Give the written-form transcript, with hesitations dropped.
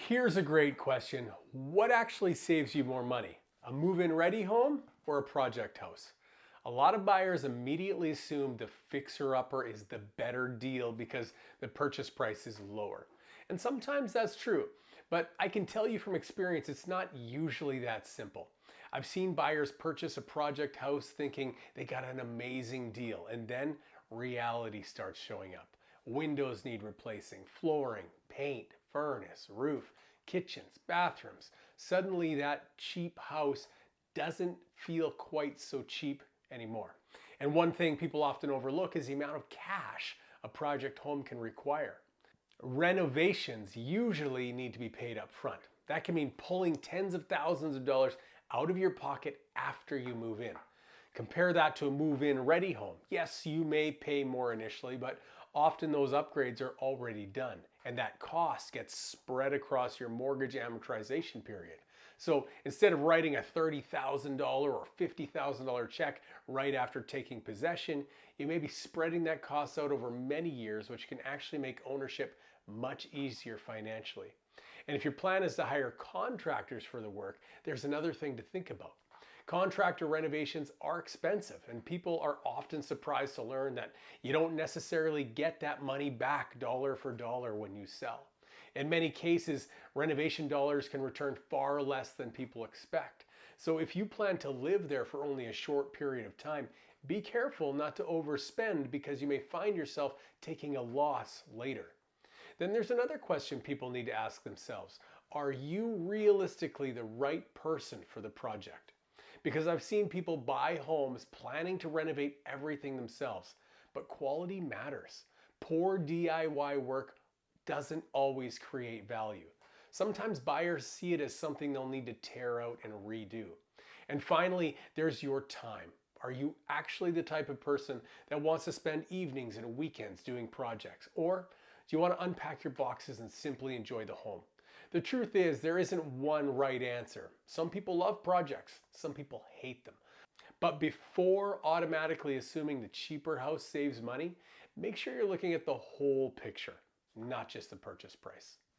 Here's a great question. What actually saves you more money? A move-in ready home or a project house? A lot of buyers immediately assume the fixer-upper is the better deal because the purchase price is lower. And sometimes that's true, but I can tell you from experience it's not usually that simple. I've seen buyers purchase a project house thinking they got an amazing deal, and then reality starts showing up. Windows need replacing, flooring, paint, furnace, roof, kitchens, bathrooms. Suddenly that cheap house doesn't feel quite so cheap anymore. And one thing people often overlook is the amount of cash a project home can require. Renovations usually need to be paid up front. That can mean pulling tens of thousands of dollars out of your pocket after you move in. Compare that to a move-in ready home. Yes, you may pay more initially, but often those upgrades are already done, and that cost gets spread across your mortgage amortization period. So instead of writing a $30,000 or $50,000 check right after taking possession, you may be spreading that cost out over many years, which can actually make ownership much easier financially. And if your plan is to hire contractors for the work, there's another thing to think about. Contractor renovations are expensive, and people are often surprised to learn that you don't necessarily get that money back dollar for dollar when you sell. In many cases, renovation dollars can return far less than people expect. So if you plan to live there for only a short period of time, be careful not to overspend because you may find yourself taking a loss later. Then there's another question people need to ask themselves. Are you realistically the right person for the project? Because I've seen people buy homes planning to renovate everything themselves, but quality matters. Poor DIY work doesn't always create value. Sometimes buyers see it as something they'll need to tear out and redo. And finally, there's your time. Are you actually the type of person that wants to spend evenings and weekends doing projects? Or do you want to unpack your boxes and simply enjoy the home? The truth is, there isn't one right answer. Some people love projects, some people hate them. But before automatically assuming the cheaper house saves money, make sure you're looking at the whole picture, not just the purchase price.